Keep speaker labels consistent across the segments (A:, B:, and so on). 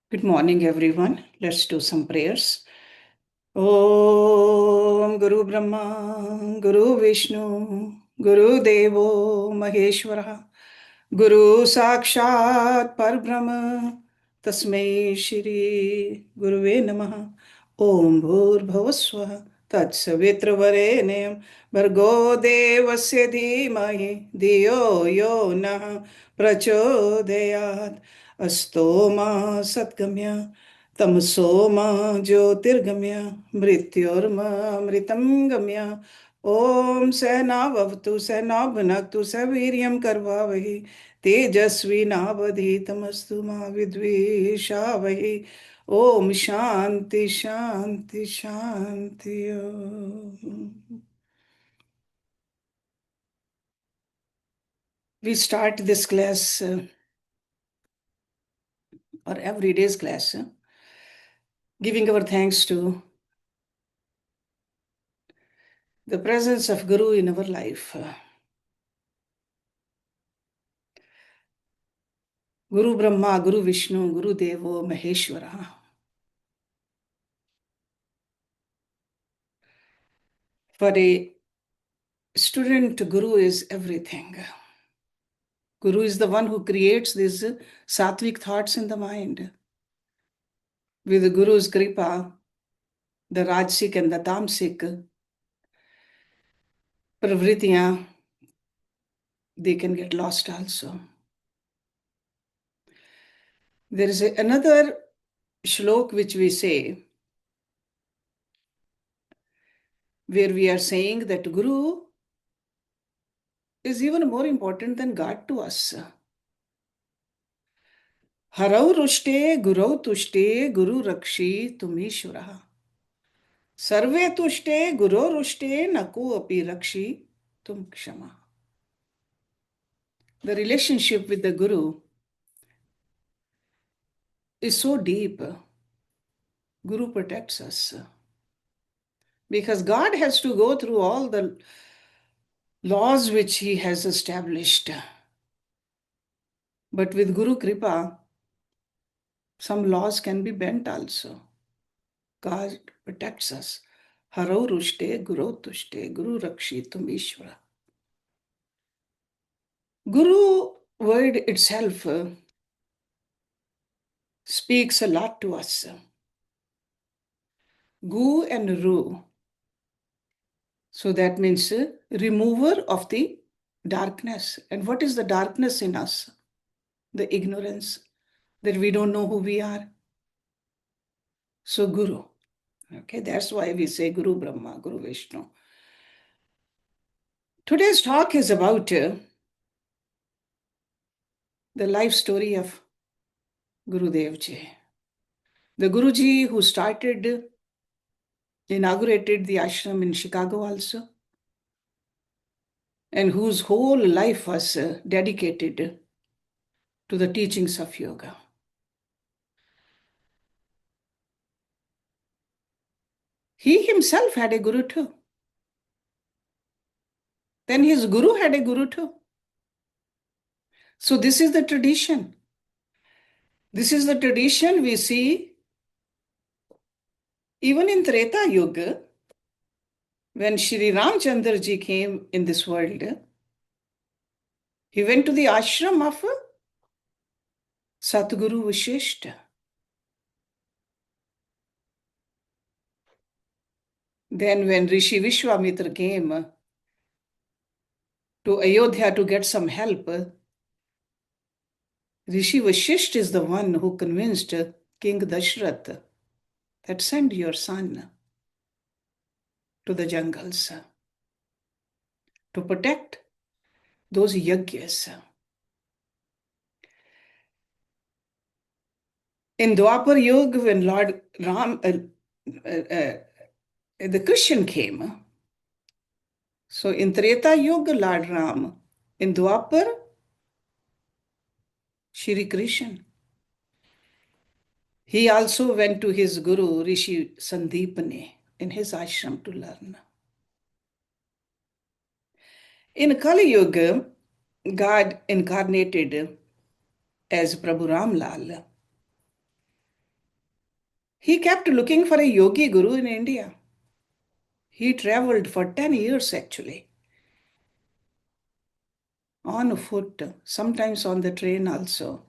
A: Good morning, everyone. Let's do some prayers. Om Guru Brahma, Guru Vishnu, Guru Devo Maheshwara, Guru Sakshat Parbrahma, Tasmai Shri Guruve Namaha. Om Bhur Tat Savitra Varenyam Bhargo Devasya Dhimahi Dhiyo Yo Nah Prachodayat Astoma Satgamya Tamsoma Jyotirgamya Mrityorma Mritam Gamya Om Sehna Vavtu Sehna Bhunaktu Saviryam Karvavahi Tejasvi Navadhitamastu Ma Vidvishavahi Om Shanti Shanti Shanti Om. We start this class or every day's class giving our thanks to the presence of Guru in our life. Guru Brahma, Guru Vishnu, Guru Devo Maheshwara. For a student, Guru is everything. Guru is the one who creates these sattvic thoughts in the mind. With the Guru's kripa, the Rajsik and the Tamsik pravritya, they can get lost also. There is another shlok which we say, where we are saying that Guru is even more important than God to us. Harau rushte, Gurau tushte, Guru rakshi tumishvara. Sarve tushte, Guru rushte, Naku api rakshi tum kshama. The relationship with the Guru is so deep. Guru protects us. Because God has to go through all the laws which He has established. But with Guru Kripa, some laws can be bent also. God protects us. Harau rushte, Guru tushte, Guru rakshi tum ishvara. Guru word itself speaks a lot to us. Gu and Ru. So that means remover of the darkness. And what is the darkness in us? The ignorance, that we don't know who we are. So Guru. Okay, that's why we say Guru Brahma, Guru Vishnu. Today's talk is about the life story of Gurudev Ji. The Guruji who inaugurated the ashram in Chicago also, and whose whole life was dedicated to the teachings of yoga. He himself had a guru too. Then his guru had a guru too. So this is the tradition. This is the tradition we see even in Treta Yuga, when Shri Ramchandra ji came in this world. He went to the ashram of Satguru Vashishta. Then when Rishi Vishwamitra came to Ayodhya to get some help, Rishi Vashishta is the one who convinced King Dashrath that send your son to the jungles to protect those yagyas. In Dwapar Yuga, when Lord Ram, the Christian came, so in Treta Yuga, Lord Ram, in Dwapar, Shri Krishna. He also went to his guru, Rishi Sandipani, in his ashram to learn. In Kali Yuga, God incarnated as Prabhu Ramlal. He kept looking for a yogi guru in India. He traveled for 10 years actually, on foot, sometimes on the train also.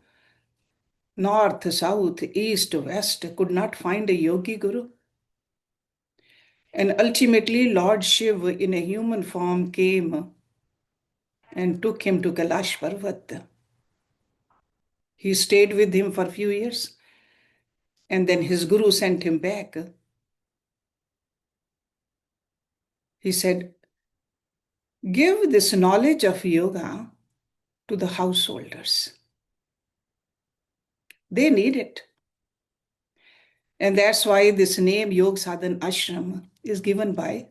A: North, south, east, west, could not find a yogi guru. And ultimately, Lord Shiv in a human form came and took him to Kailash Parvat. He stayed with him for a few years, and then his guru sent him back. He said, give this knowledge of yoga to the householders. They need it. And that's why this name Yog Sadhan Ashram is given by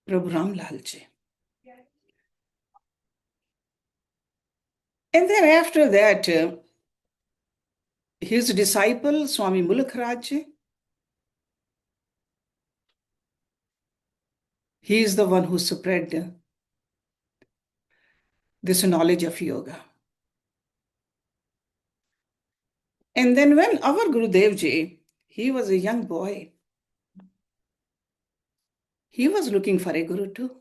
A: Prabhu Ram Lal Ji. And then after that, his disciple, Swami Mulk Raj Ji, he is the one who spread this knowledge of yoga. And then when our Gurudev Ji, he was a young boy, he was looking for a guru too.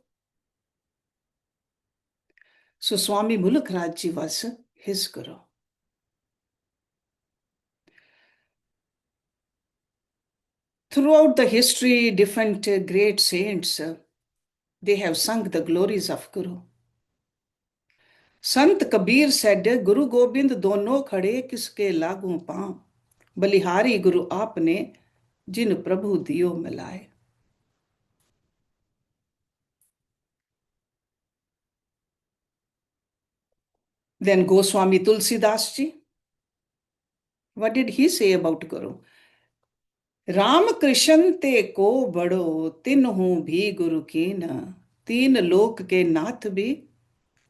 A: So Swami Mulk Raj Ji was his guru. Throughout the history, different great saints, they have sung the glories of Guru. Sant Kabir said, Guru Gobind dono khade kiske lagu paam, balihari Guru aapne jin Prabhu diyo milaye. Then Goswami Tulsidas Ji, what did he say about Guru? Ram Krishna ते को बड़ो तिन्हु भी गुरु कीन, तीन लोक के नाथ भी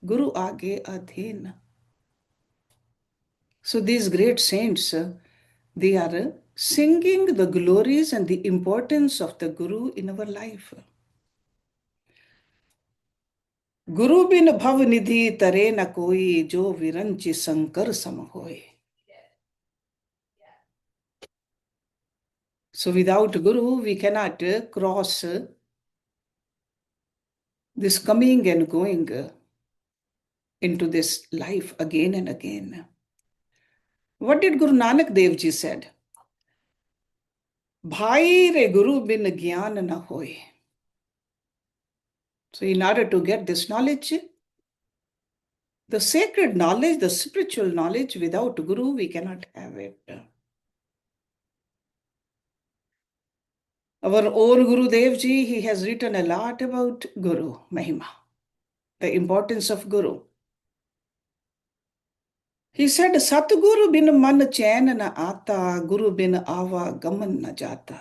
A: गुरु आगे अधीन. So these great saints, they are singing the glories and the importance of the Guru in our life. Guru bin bhav nidhi tare na koi, jo viranchi sankar sam hoy. So without Guru, we cannot cross this coming and going into this life again and again. What did Guru Nanak Dev Ji said? Bhai re Guru bin gyan na hoy. So in order to get this knowledge, the sacred knowledge, the spiritual knowledge, without Guru, we cannot have it. Our own Guru Dev Ji, he has written a lot about Guru Mahima, the importance of Guru. He said, Satguru bin man chain na aata, Guru bin ava gaman na jata.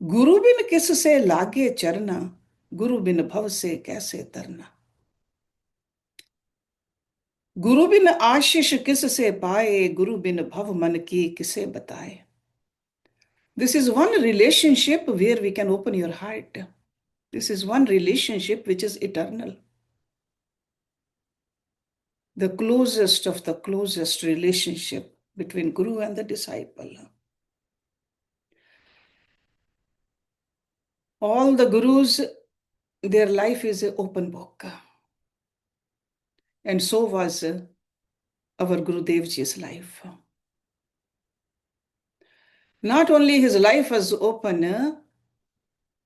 A: Guru bin kis se lage charna, Guru bin bhav se kaise tarna. Guru bin आशीष किस से पाए, गुरु बिन भव मन की किसे बताए. This is one relationship where we can open your heart. This is one relationship which is eternal. The closest of the closest relationship between Guru and the disciple. All the Gurus, their life is an open book. And so was our Guru Dev Ji's life. Not only his life was open,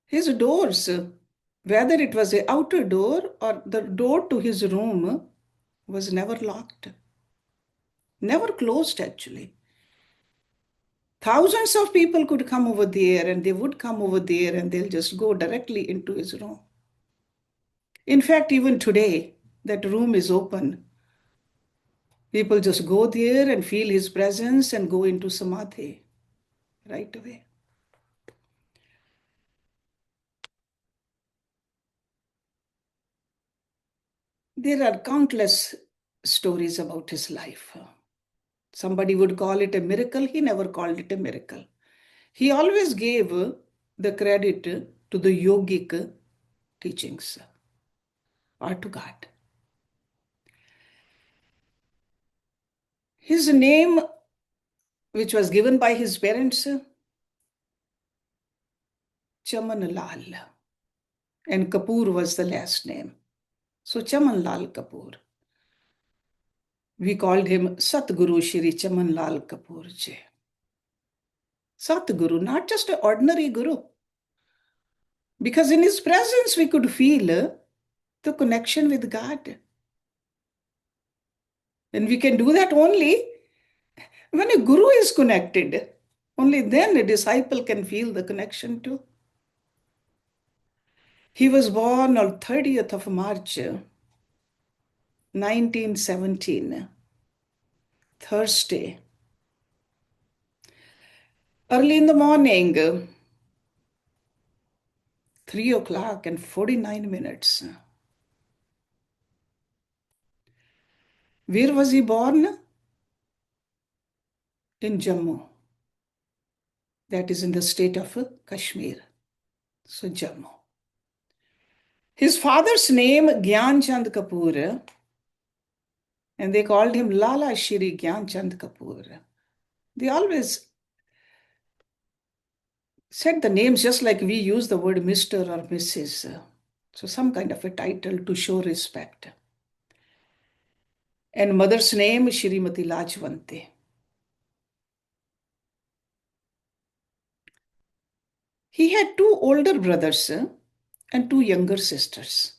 A: his doors, whether it was an outer door or the door to his room, was never locked, never closed actually. Thousands of people could come over there and they would come over there and they'll just go directly into his room. In fact, even today, that room is open. People just go there and feel his presence and go into samadhi right away. There are countless stories about his life. Somebody would call it a miracle. He never called it a miracle. He always gave the credit to the yogic teachings or to God. His name which was given by his parents, Chaman Lal. And Kapur was the last name. So Chaman Lal Kapur. We called him Satguru Shri Chaman Lal Kapur Ji. Satguru, not just an ordinary guru. Because in his presence we could feel the connection with God. And we can do that only when a guru is connected. Only then a disciple can feel the connection too. He was born on 30th of March, 1917, Thursday. Early in the morning, 3 o'clock and 49 minutes. Where was he born? In Jammu. That is in the state of Kashmir. So Jammu. His father's name, Gyan Chand Kapur, and they called him Lala Shri Gyan Chand Kapur. They always said the names just like we use the word Mr. or Mrs. So some kind of a title to show respect. And mother's name, Shrimati Lajwante. He had two older brothers and two younger sisters.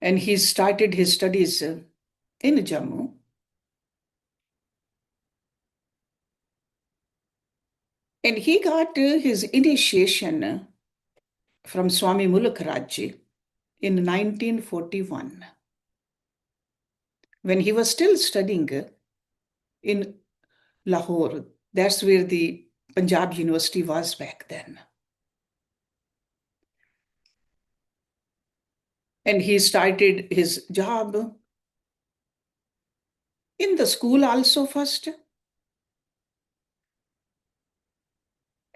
A: And he started his studies in Jammu. And he got his initiation from Swami Mulak Raj in 1941, when he was still studying in Lahore. That's where the Punjab University was back then. And he started his job in the school also first.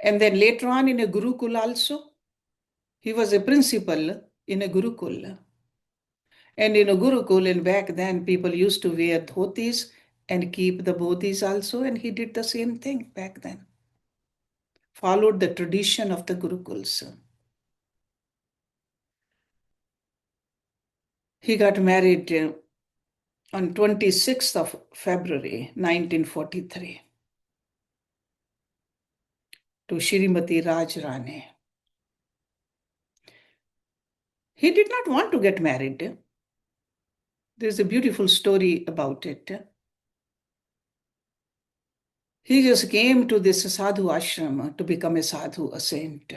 A: And then later on in a Gurukul also. He was a principal in a Gurukul. And in a Gurukul, and back then people used to wear dhotis and keep the bodhis also. And he did the same thing back then. Followed the tradition of the Gurukuls. He got married on 26th of February, 1943 to Shrimati Rajrani. He did not want to get married. There's a beautiful story about it. He just came to this sadhu ashram to become a sadhu, a saint.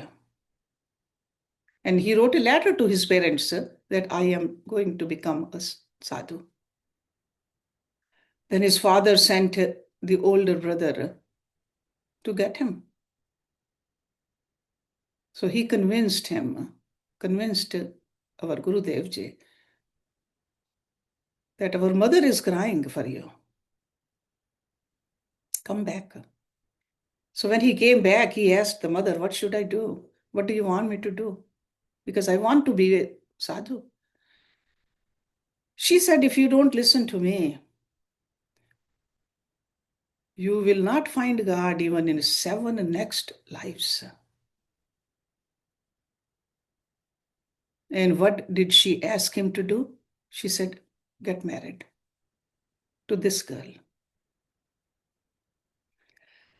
A: And he wrote a letter to his parents that I am going to become a sadhu. Then his father sent the older brother to get him. So he convinced our Gurudev Ji, that our mother is crying for you. Come back. So when he came back, he asked the mother, what should I do? What do you want me to do? Because I want to be a sadhu. She said, if you don't listen to me, you will not find God even in 7 next lives. And what did she ask him to do? She said, get married to this girl.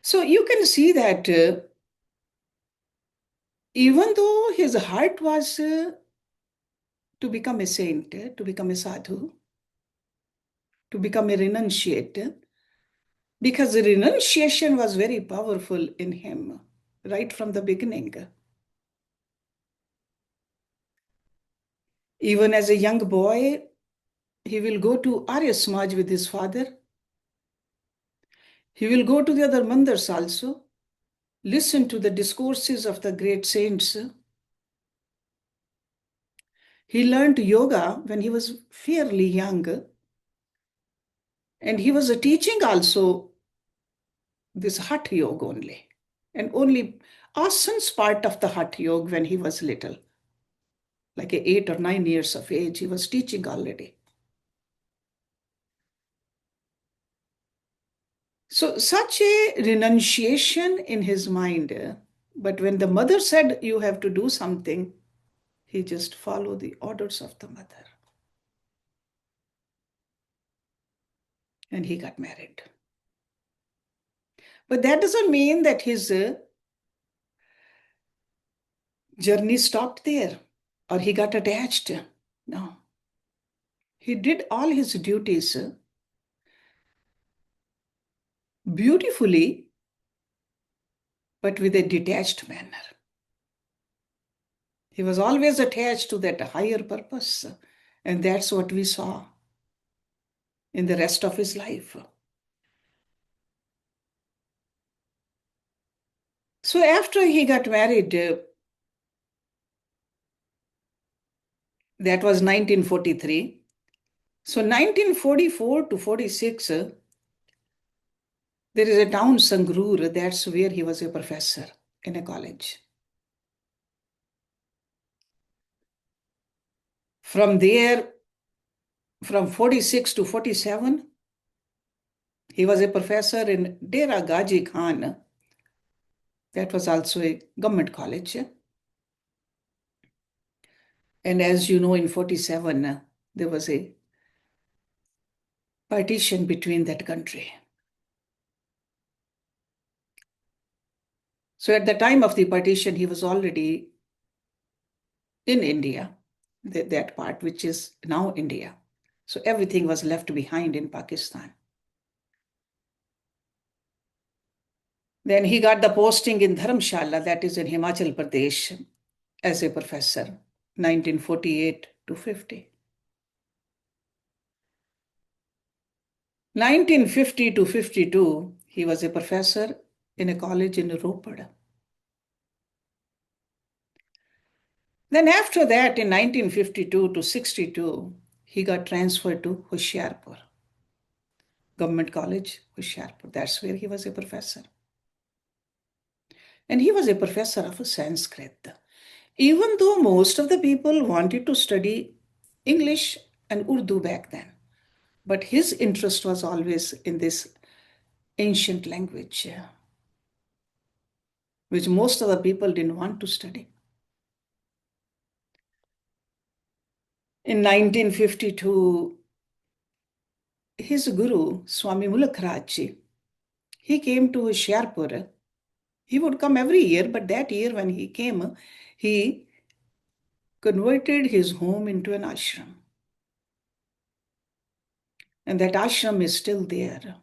A: So you can see that even though his heart was to become a saint, to become a sadhu, to become a renunciate, because the renunciation was very powerful in him right from the beginning. Even as a young boy, he will go to Arya Samaj with his father. He will go to the other mandirs also, listen to the discourses of the great saints. He learned yoga when he was fairly young. And he was teaching also this Hatha Yoga only. And only asanas part of the Hatha Yoga when he was little. Like 8 or 9 years of age, he was teaching already. So such a renunciation in his mind. But when the mother said, you have to do something, he just followed the orders of the mother. And he got married. But that doesn't mean that his journey stopped there or he got attached. No. He did all his duties beautifully, but with a detached manner. He was always attached to that higher purpose. And that's what we saw in the rest of his life. So after he got married, that was 1943. So 1944 to 46, there is a town, Sangrur, that's where he was a professor in a college. From there, from 46 to 47, he was a professor in Dera Gaji Khan. That was also a government college. And as you know, in 47, there was a partition between that country. So at the time of the partition, he was already in India, that part which is now India. So everything was left behind in Pakistan. Then he got the posting in Dharamshala, that is in Himachal Pradesh, as a professor, 1948 to 50. 1950 to 52, he was a professor in a college in Ropar. Then after that, in 1952 to 62, he got transferred to Hoshiarpur, Government College, Hoshiarpur. That's where he was a professor. And he was a professor of Sanskrit. Even though most of the people wanted to study English and Urdu back then, but his interest was always in this ancient language, which most of the people didn't want to study. In 1952, his guru, Swami Mulakhraj, he came to Hoshiarpur. He would come every year, but that year when he came, he converted his home into an ashram. And that ashram is still there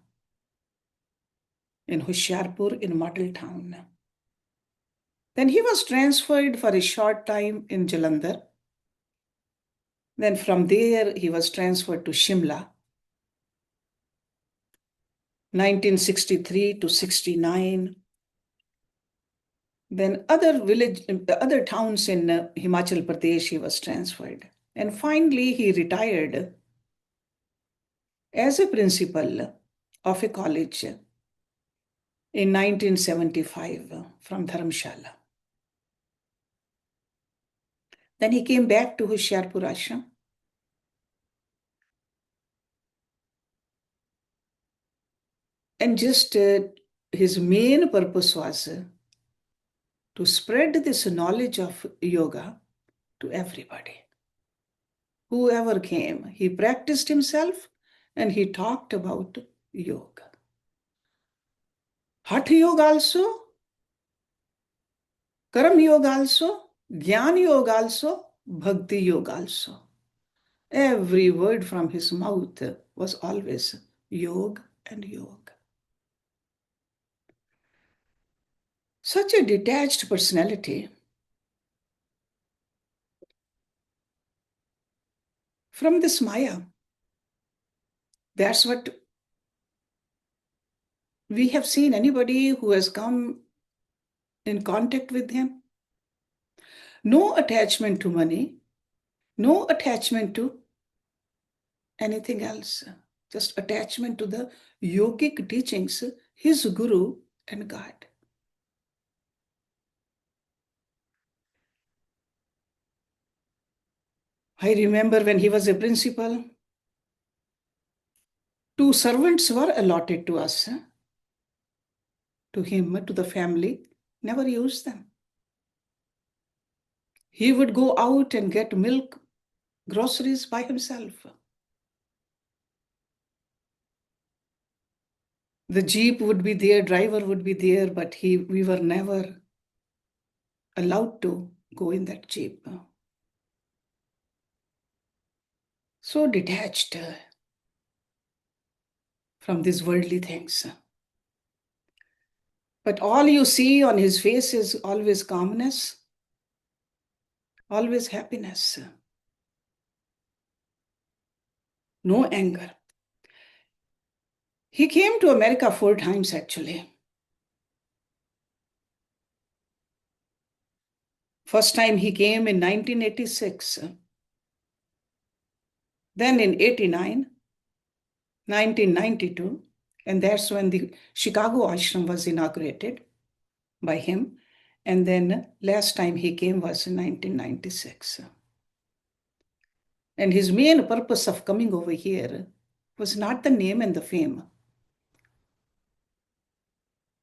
A: in Hoshiarpur in Model Town. Then he was transferred for a short time in Jalandhar. Then from there, he was transferred to Shimla. 1963 to 69. Then other towns in Himachal Pradesh, he was transferred. And finally, he retired as a principal of a college in 1975 from Dharamshala. Then he came back to Hoshiarpur Ashram. And just his main purpose was to spread this knowledge of yoga to everybody. Whoever came, he practiced himself and he talked about yoga. Hatha yoga also, Karam yoga also, Jnana yoga also, Bhakti yoga also. Every word from his mouth was always yoga and yoga. Such a detached personality from this Maya. That's what we have seen. Anybody who has come in contact with him. No attachment to money, no attachment to anything else, just attachment to the yogic teachings, his guru and God. I remember when he was a principal, 2 servants were allotted to us. to him, to the family, never used them. He would go out and get milk, groceries by himself. The jeep would be there, driver would be there, but we were never allowed to go in that jeep. So detached from these worldly things. But all you see on his face is always calmness, always happiness, no anger. He came to America 4 times actually. First time he came in 1986, then in 89, 1992, and that's when the Chicago ashram was inaugurated by him. And then last time he came was in 1996. And his main purpose of coming over here was not the name and the fame.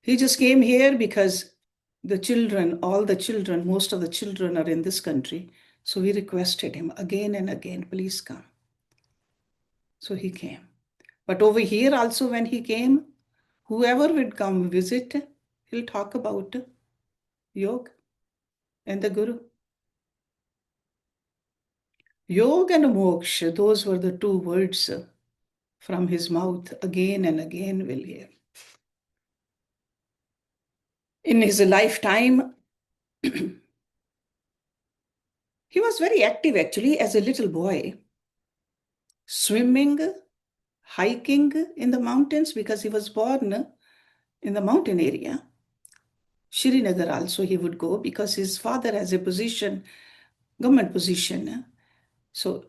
A: He just came here because the children, all the children, most of the children are in this country. So we requested him again and again, please come. So he came. But over here also when he came, whoever would come visit, he'll talk about yoga and the Guru. Yoga and moksha, those were the 2 words from his mouth again and again we'll hear. In his lifetime, he was very active actually as a little boy, swimming, hiking in the mountains because he was born in the mountain area. Srinagar also he would go because his father has a position, government position. So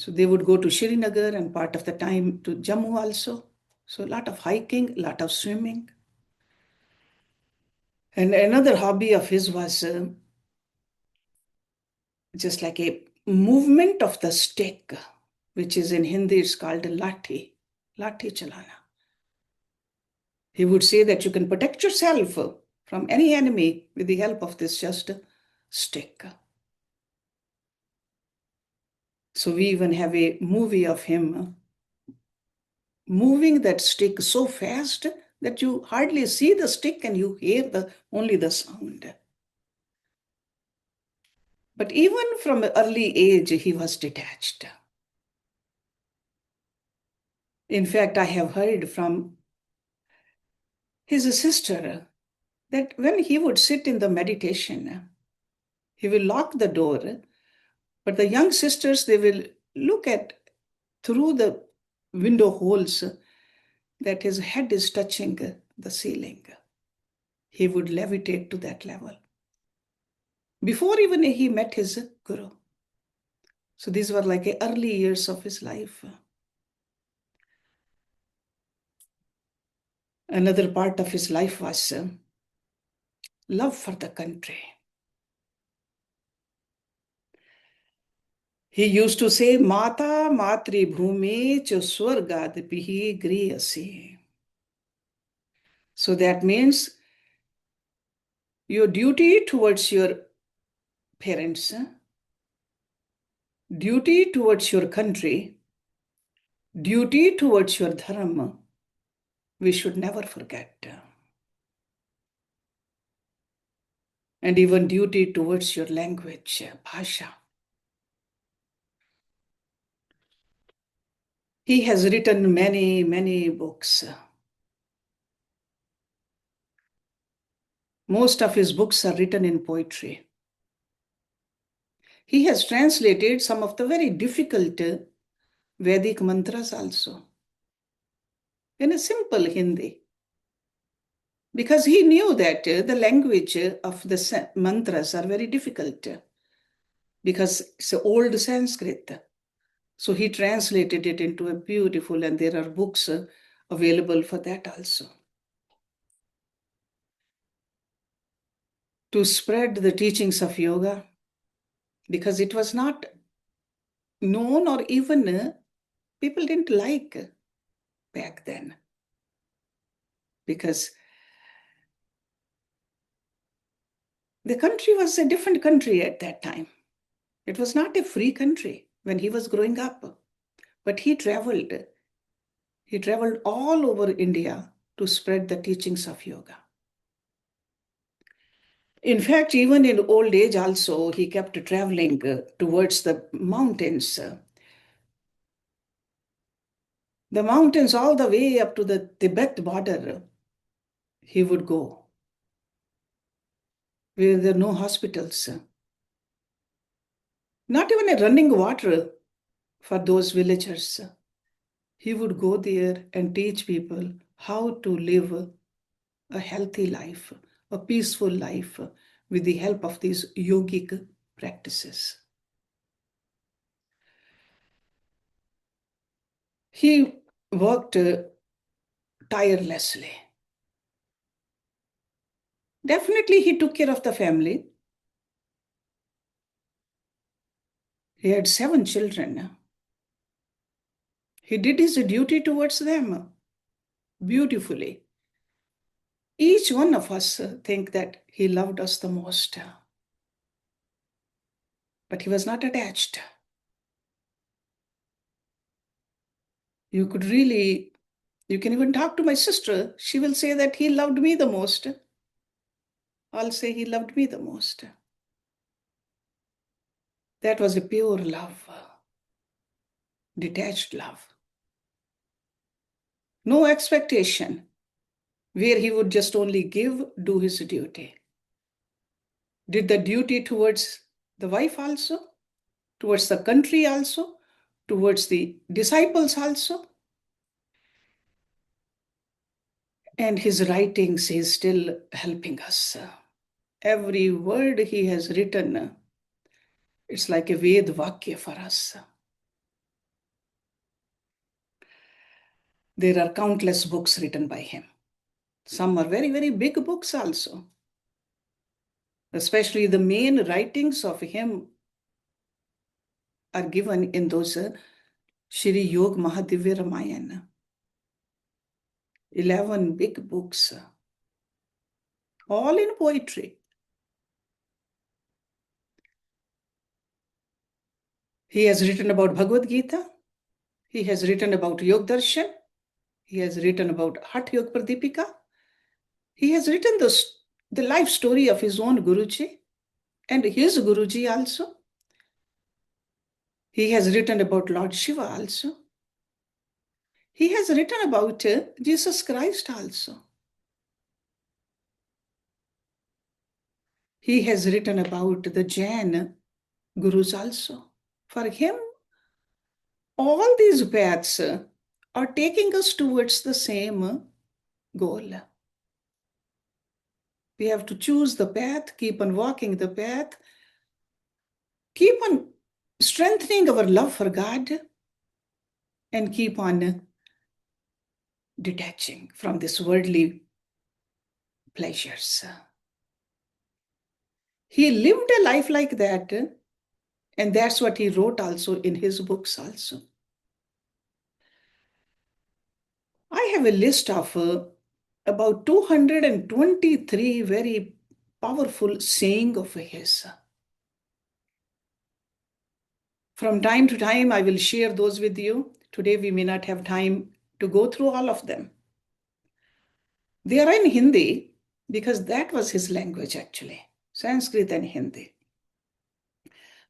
A: they would go to Srinagar and part of the time to Jammu also. So a lot of hiking, a lot of swimming. And another hobby of his was just like a movement of the stick, which is in Hindi, it's called lathi chalana. He would say that you can protect yourself from any enemy with the help of this just stick. So we even have a movie of him moving that stick so fast that you hardly see the stick and you hear only the sound. But even from an early age, he was detached. In fact, I have heard from his sister that when he would sit in the meditation, he will lock the door, but the young sisters, they will look at through the window holes that his head is touching the ceiling. He would levitate to that level before even he met his Guru. So these were like early years of his life. Another part of his life was love for the country. He used to say, Mata matri bhumi ch swargad pihi griyasi. So that means your duty towards your parents, duty towards your country, duty towards your dharma, we should never forget. And even duty towards your language, bhasha. He has written many, many books. Most of his books are written in poetry. He has translated some of the very difficult Vedic mantras also in a simple Hindi. Because he knew that the language of the mantras are very difficult because it's old Sanskrit. So he translated it into a beautiful, and there are books available for that also. To spread the teachings of yoga, because it was not known or even people didn't like back then. Because The country was a different country at that time. It was not a free country when he was growing up, but he traveled. He traveled all over India to spread the teachings of yoga. In fact, even in old age also, he kept traveling towards the mountains. The mountains all the way up to the Tibet border, he would go, where there are no hospitals. Not even a running water for those villagers. He would go there and teach people how to live a healthy life, a peaceful life with the help of these yogic practices. He worked tirelessly. Definitely, he took care of the family. He had 7 children. He did his duty towards them beautifully. Each one of us think that he loved us the most. But he was not attached. You can even talk to my sister. She will say that he loved me the most. I'll say he loved me the most. That was a pure love, detached love. No expectation, where he would just only give, do his duty. Did the duty towards the wife also, towards the country also, towards the disciples also. And his writings is still helping us. Every word he has written, it's like a Ved Vakya for us. There are countless books written by him. Some are very, very big books also. Especially the main writings of him are given in those Shri Yog Mahadivya Ramayana. 11 big books, all in poetry. He has written about Bhagavad Gita. He has written about Yog Darshan. He has written about Hatha Yog Pradipika. He has written the life story of his own Guruji and his Guruji also. He has written about Lord Shiva also. He has written about Jesus Christ also. He has written about the Jain Gurus also. For him, all these paths are taking us towards the same goal. We have to choose the path, keep on walking the path, keep on strengthening our love for God, and keep on detaching from this worldly pleasures. He lived a life like that, and that's what he wrote also in his books also. I have a list of about 223 very powerful saying of his. From time to time, I will share those with you. Today, we may not have time to go through all of them. They are in Hindi because that was his language actually, Sanskrit and Hindi.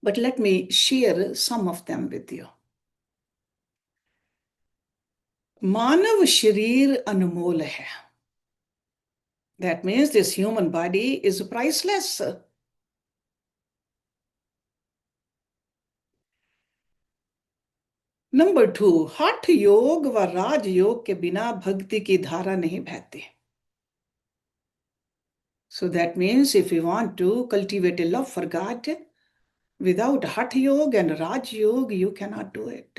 A: But let me share some of them with you. मानव शरीर अनमोल है. That means this human body is priceless. Number 2, हठ योग व राज योग के बिना भक्ति की धारा नहीं बहती. So that means if you want to cultivate a love for God, without Hatha Yoga and Raj Yoga, you cannot do it.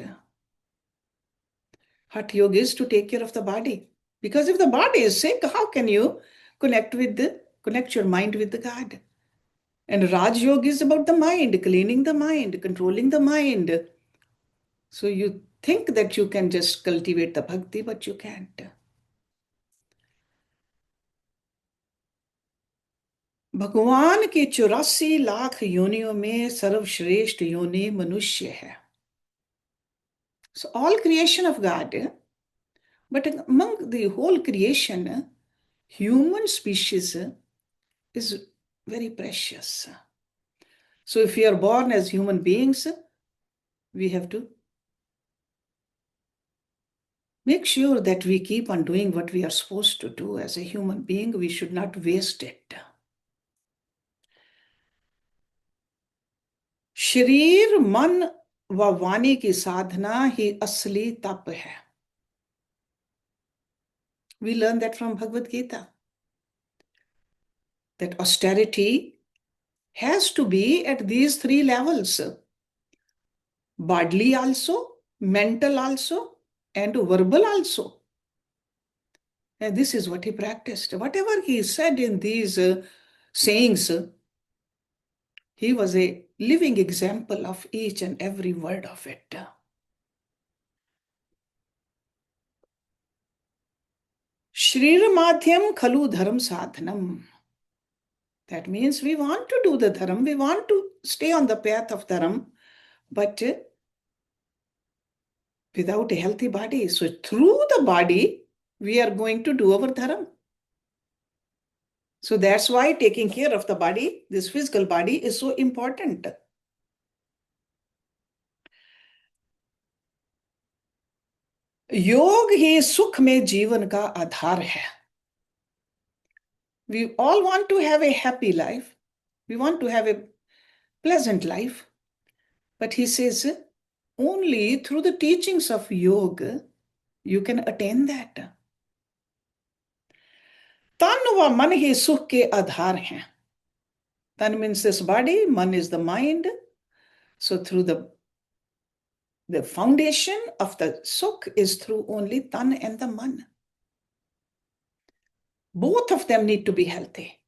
A: Hatha Yoga is to take care of the body. Because if the body is sick, how can you connect your mind with the God? And Raj Yoga is about the mind, cleaning the mind, controlling the mind. So you think that you can just cultivate the bhakti, but you can't. भगवान की 84 लाख योनियों में सर्वश्रेष्ठ योनि मनुष्य है. So all creation of God, but among the whole creation, human species is very precious. So if we are born as human beings, we have to make sure that we keep on doing what we are supposed to do as a human being. We should not waste it. शरीर मन व वाणी की साधना ही असली तप है. We learn that from Bhagavad Gita. That austerity has to be at these 3 levels. Bodily also, mental also, and verbal also. And this is what he practiced. Whatever he said in these sayings, he was a living example of each and every word of it. Shrir madhyam khalu dharam sadhanam. That means we want to do the dharam, we want to stay on the path of dharam, but without a healthy body. So through the body, we are going to do our dharam. So that's why taking care of the body, this physical body, is so important. योग ही सुख में जीवन का आधार है. We all want to have a happy life. We want to have a pleasant life. But he says, only through the teachings of yoga, you can attain that. तन व मन ही सुख के आधार हैं. Tan means this body, man is the mind. So through the foundation of the sukh is through only tan and the man. Both of them need to be healthy.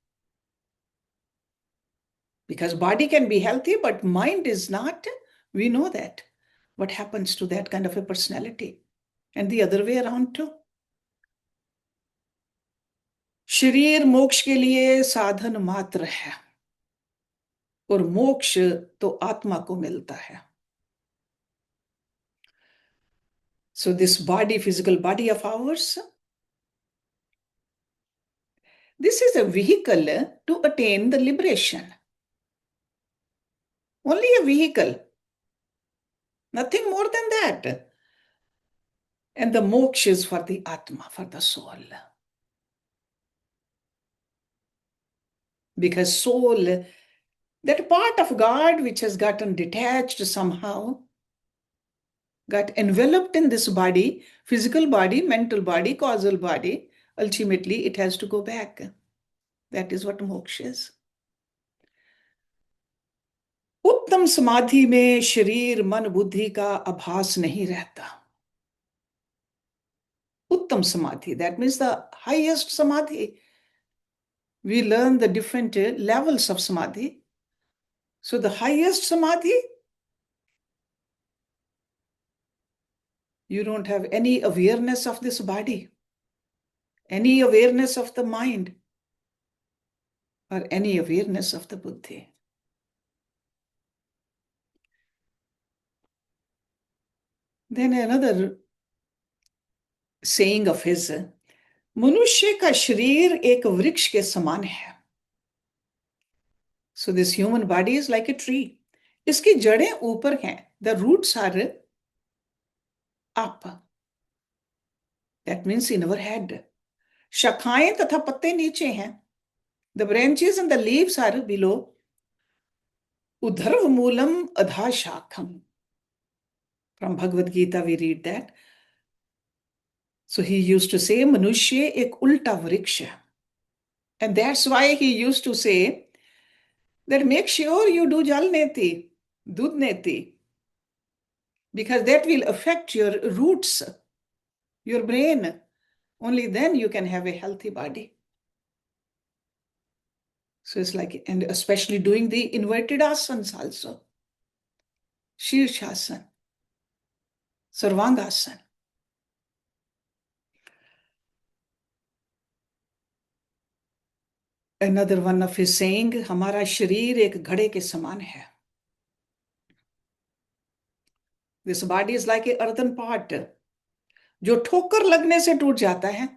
A: Because body can be healthy, but mind is not. We know that. What happens to that kind of a personality? And the other way around too. शरीर मोक्ष के लिए साधन मात्र है और मोक्ष तो आत्मा को मिलता है. So this body, physical body of ours, this is a vehicle to attain the liberation. Only a vehicle. Nothing more than that. And the moksha is for the atma, for the soul. Because soul, that part of God which has gotten detached somehow, got enveloped in this body, physical body, mental body, causal body, ultimately it has to go back. That is what moksha is. उत्तम समाधि में शरीर मन बुद्धि का आभास नहीं रहता. Uttam Samadhi, that means the highest Samadhi. We learn the different levels of Samadhi. So the highest Samadhi, you don't have any awareness of this body, any awareness of the mind, or any awareness of the buddhi. Then another saying of his, मनुष्य का शरीर एक वृक्ष के समान है. So this human body is like a tree. इसकी जड़ें ऊपर हैं. The roots are up. That means in our head. शाखाएं तथा पत्ते नीचे हैं. The branches and the leaves are below. Udharv moolam adha shakham. From Bhagavad Gita we read that. So he used to say, Manushya ek ulta vriksha. And that's why he used to say that make sure you do jal neti, dudh neti. Because that will affect your roots, your brain. Only then you can have a healthy body. So it's like, and especially doing the inverted asanas also. Shirshasana, Sarvangasana. Another one of his saying, हमारा शरीर एक घड़े के समान है. This body is like a earthen pot, जो ठोकर लगने से टूट जाता है.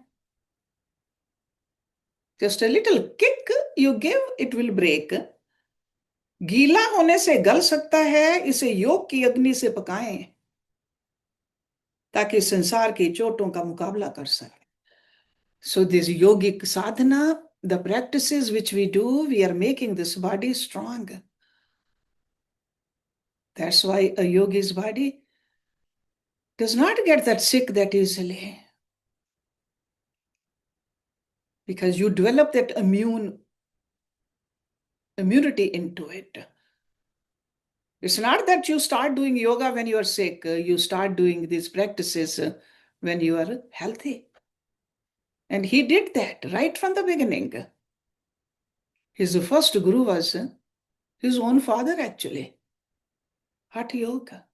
A: Just a little kick you give, it will break. गीला होने से गल सकता है, इसे योग की अग्नि से पकाएं ताकि संसार की चोटों का मुकाबला कर सके. So this yogic sadhana, the practices which we do, we are making this body strong. That's why a yogi's body does not get that sick that easily. Because you develop that immunity into it. It's not that you start doing yoga when you are sick. You start doing these practices when you are healthy. And he did that right from the beginning. His first guru was his own father, actually. Hatha Yoga.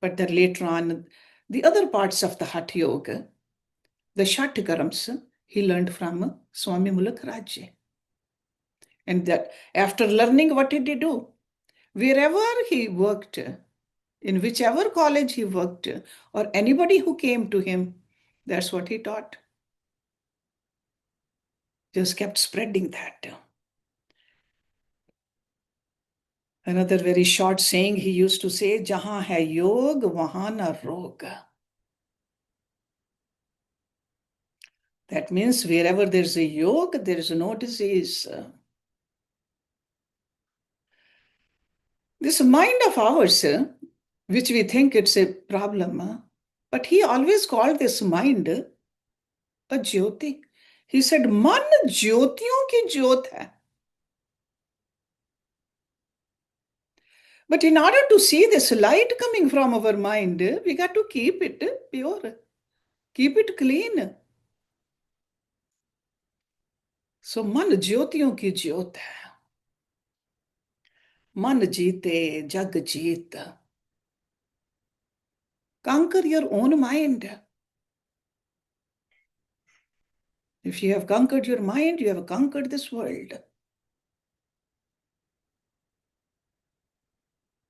A: But then later on, the other parts of the Hatha Yoga, the Shatkarams, he learned from Swami Mulakaraji. And that after learning, what did he do? Wherever he worked, in whichever college he worked, or anybody who came to him, that's what he taught. Just kept spreading that. Another very short saying he used to say, Jahan hai yog, wahan na rog. That means wherever there's a yoga, there is no disease. This mind of ours, which we think it's a problem, but he always called this mind a jyoti. He said, Man jyotiyon ki jyot hai. But in order to see this light coming from our mind, we got to keep it pure, keep it clean. So man jyotiyon ki jyot hai. Man jeete, jag jeet. Conquer your own mind. If you have conquered your mind, you have conquered this world.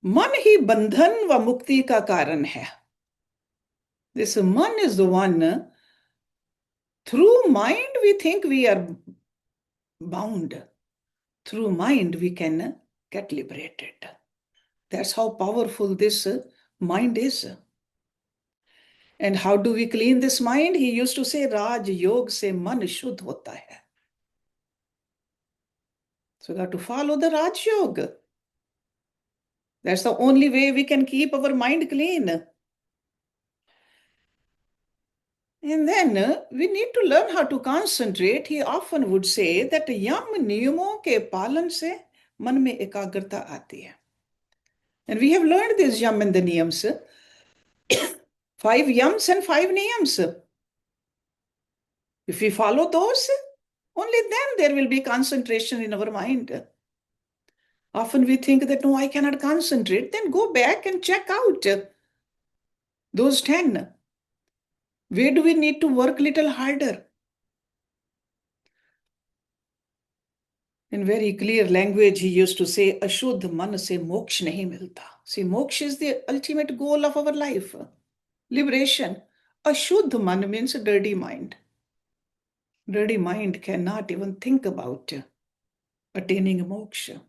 A: मन ही बंधन व मुक्ति का कारण है. This man is the one, through mind we think we are bound. Through mind we can get liberated. That's how powerful this mind is. And how do we clean this mind? He used to say, Raj Yog se man shuddh hota hai. So we got to follow the Raj Yoga. That's the only way we can keep our mind clean. And then we need to learn how to concentrate. He often would say that yam niyamon ke palan se man mein ekagrata aati hai. And we have learned this yam and the niyams. 5 yams and 5 niyams. If we follow those, only then there will be concentration in our mind. Often we think that, no, I cannot concentrate. Then go back and check out those 10. Where do we need to work a little harder? In very clear language, he used to say, Ashuddh man se moksha nahi milta. See, moksha is the ultimate goal of our life. Liberation. Ashuddh man means a dirty mind. Dirty mind cannot even think about attaining moksha.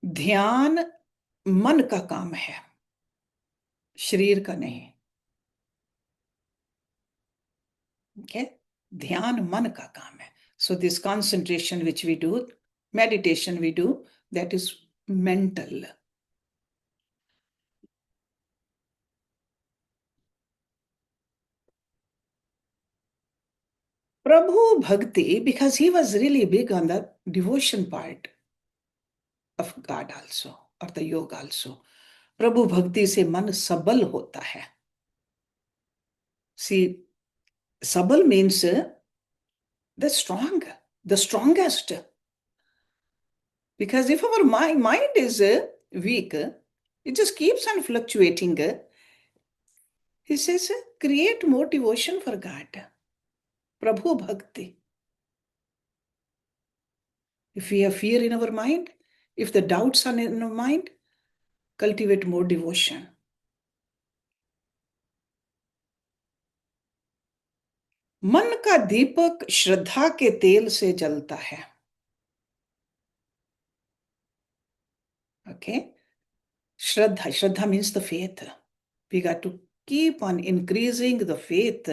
A: ध्यान मन का काम है, शरीर का नहीं. Okay? ध्यान मन का काम है. So this concentration which we do, meditation we do, that is mental. Prabhu Bhakti, because he was really big on the devotion part of God also, or the yoga also. Prabhu Bhakti se man sabal hota hai. See, sabal means the strong, the strongest. Because if our mind is weak, it just keeps on fluctuating. He says, create more devotion for God. Prabhu Bhakti. If we have fear in our mind, if the doubts are in our mind, cultivate more devotion. मन का दीपक श्रद्धा के तेल से जलता है. Okay? Shraddha means the faith. We got to keep on increasing the faith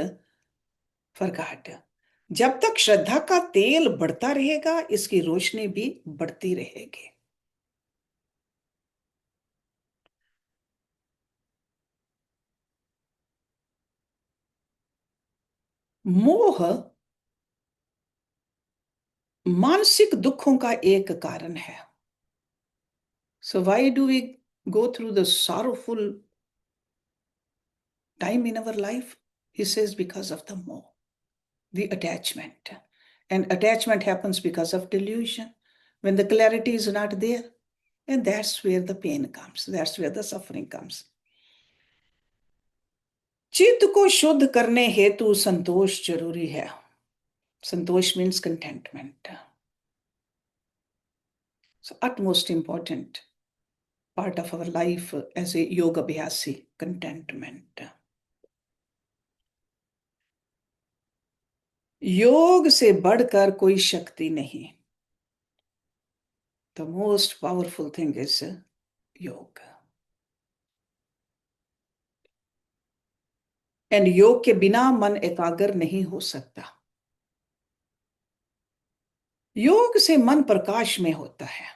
A: for God. जब तक श्रद्धा का तेल बढ़ता रहेगा, इसकी रोशनी भी बढ़ती रहेगी. मोह मानसिक दुखों का एक कारण है. So why do we go through the sorrowful time in our life? He says because of the moh, the attachment. And attachment happens because of delusion. When the clarity is not there, and that's where the pain comes. That's where the suffering comes. चित्त को शुद्ध करने हेतु संतोष जरूरी है. संतोष means contentment. So utmost important part of our life as a yoga abhyasi, contentment. योग से बढ़कर कोई शक्ति नहीं. The most powerful thing is yoga. And योग के बिना मन एकाग्र नहीं हो सकता. योग से मन प्रकाश में होता है.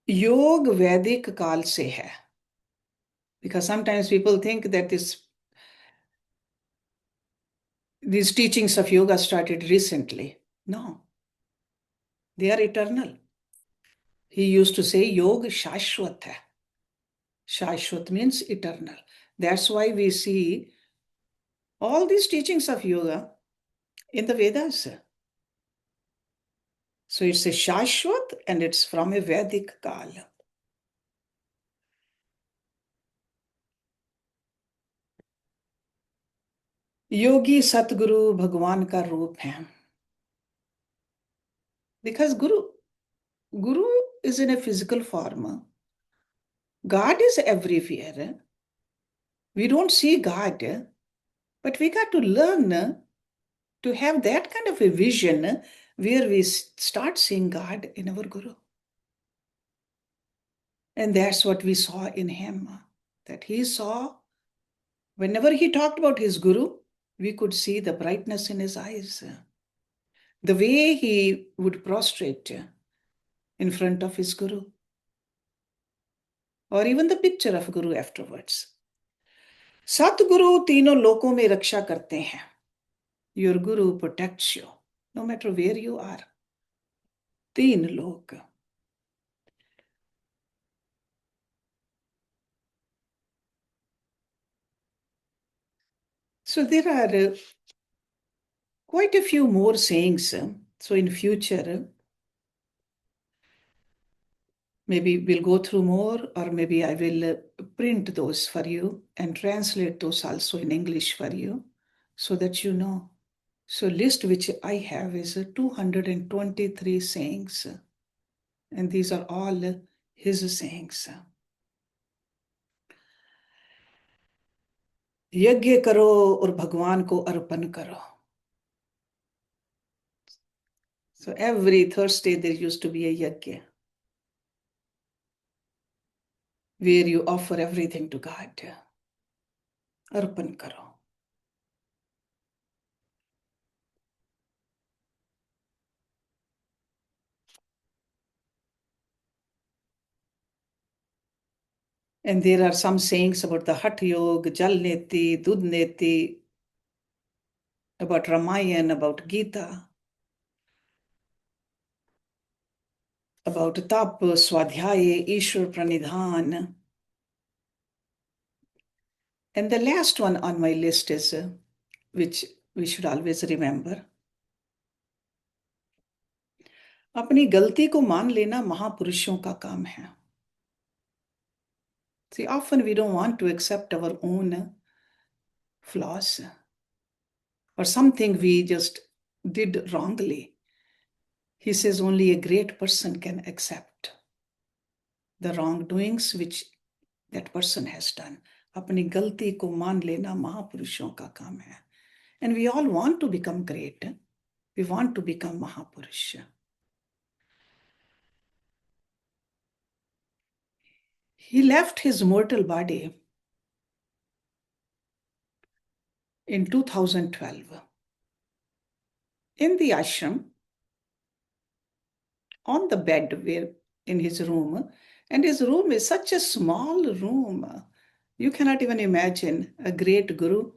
A: योग वैदिक काल से है. Because sometimes people think that these teachings of yoga started recently. No, they are eternal. He used to say Yog Shashwat hai. Shashwat means eternal. That's why we see all these teachings of yoga in the Vedas. So it's a Shashwat and it's from a Vedic Kal. योगी सतगुरु भगवान का रूप है. Because Guru is in a physical form. God is everywhere. We don't see God, but we got to learn to have that kind of a vision where we start seeing God in our Guru. And that's what we saw in him, that he saw, whenever he talked about his Guru, we could see the brightness in his eyes. The way he would prostrate in front of his Guru. Or even the picture of Guru afterwards. Satguru तीनों लोकों में रक्षा करते हैं. Your Guru protects you, no matter where you are. तीन लोक. So there are quite a few more sayings. So in future, maybe we'll go through more, or maybe I will print those for you and translate those also in English for you, so that you know. So list which I have is 223 sayings. And these are all his sayings. यज्ञ करो और भगवान को अर्पण करो. So every Thursday there used to be a yajna where you offer everything to God. Arpan karo. And there are some sayings about the Hatha Yoga, Jal Neti, Dudh Neti, about Ramayana, about Gita, about Tap, Swadhyaya, Ishwar Pranidhan. And the last one on my list is, which we should always remember, अपनी गलती को मान लेना महापुरुषों का काम है. See, often we don't want to accept our own flaws or something we just did wrongly. He says only a great person can accept the wrongdoings which that person has done. अपनी गलती को मान लेना महापुरुषों का काम है. And we all want to become great. We want to become Mahapurush. He left his mortal body in 2012 in the ashram on the bed where in his room. And his room is such a small room. You cannot even imagine a great guru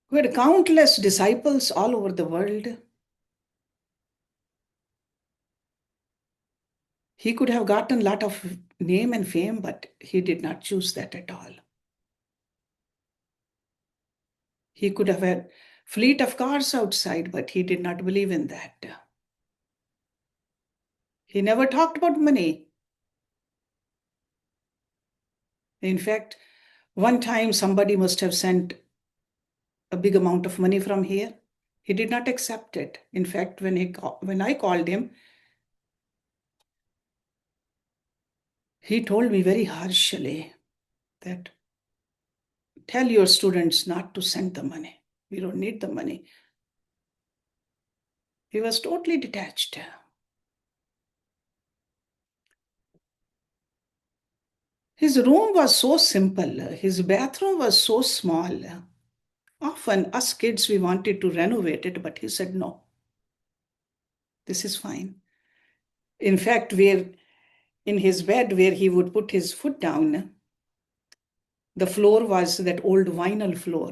A: who had countless disciples all over the world. He could have gotten a lot of name and fame, but he did not choose that at all. He could have had fleet of cars outside, but he did not believe in that. He never talked about money. In fact, one time somebody must have sent a big amount of money from here. He did not accept it. In fact, when I called him, he told me very harshly that tell your students not to send the money. We don't need the money. He was totally detached. His room was so simple. His bathroom was so small. Often, us kids, we wanted to renovate it, but he said, no, this is fine. In fact, in his bed where he would put his foot down, the floor was that old vinyl floor.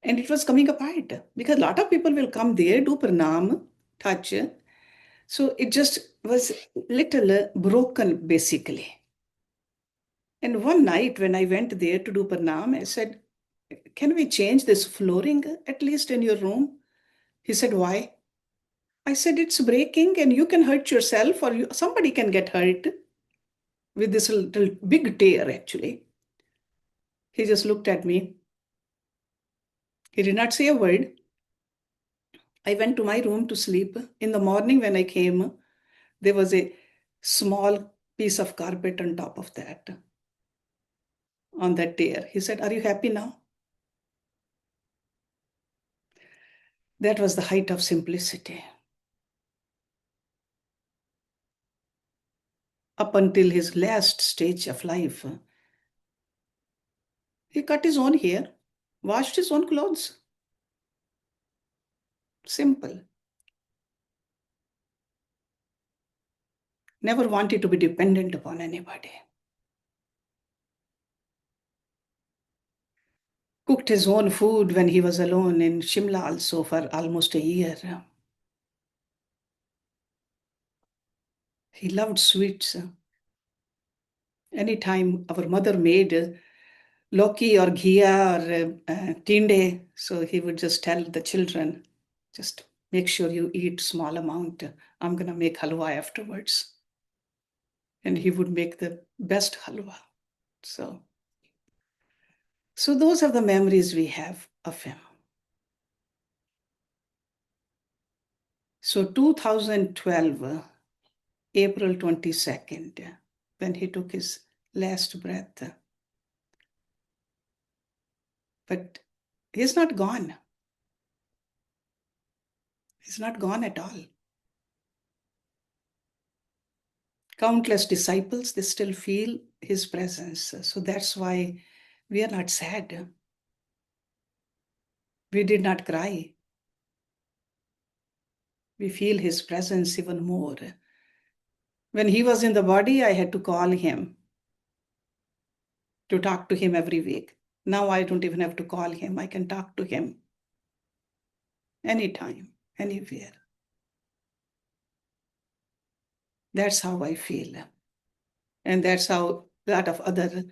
A: And it was coming apart because a lot of people will come there, do pranam, touch. So it just was little broken, basically. And one night when I went there to do pranam, I said, can we change this flooring at least in your room? He said, why? I said, it's breaking and you can hurt yourself or somebody can get hurt with this little big tear, actually. He just looked at me. He did not say a word. I went to my room to sleep. In the morning when I came, there was a small piece of carpet on top of that, on that tear. He said, are you happy now? That was the height of simplicity. Up until his last stage of life, he cut his own hair, washed his own clothes. Simple. Never wanted to be dependent upon anybody. Cooked his own food when he was alone in Shimla also for almost a year. He loved sweets. Anytime our mother made loki or ghia or tinde, so he would just tell the children, just make sure you eat small amount. I'm going to make halwa afterwards. And he would make the best halwa. So those are the memories we have of him. So 2012, April 22nd, when he took his last breath. But he's not gone. He's not gone at all. Countless disciples, they still feel his presence. So that's why we are not sad. We did not cry. We feel his presence even more. When he was in the body, I had to call him to talk to him every week. Now I don't even have to call him. I can talk to him anytime, anywhere. That's how I feel. And that's how a lot of other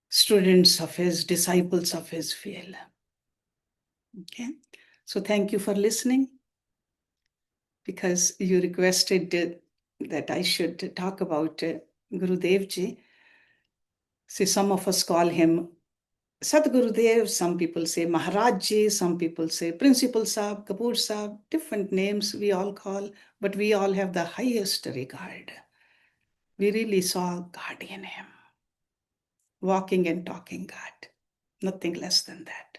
A: students of his, disciples of his feel. Okay. So thank you for listening, because you requested that I should talk about Gurudev Ji. See, some of us call him Sadgurudev, some people say Maharaj Ji, some people say Principal Saab, Kapur Saab, different names we all call, but we all have the highest regard. We really saw God in him, walking and talking God, nothing less than that.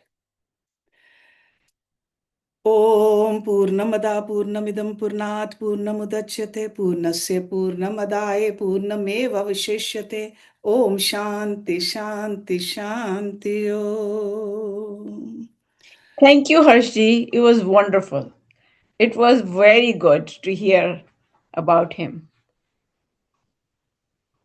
A: Om Purnamada Purnamidam Purnat Purnamudachyate Purnasya Purnamadaye Purnameva Vishishyate Om Shanti Shanti Shanti Om.
B: Thank you, Harshji. It was wonderful. It was very good to hear about him.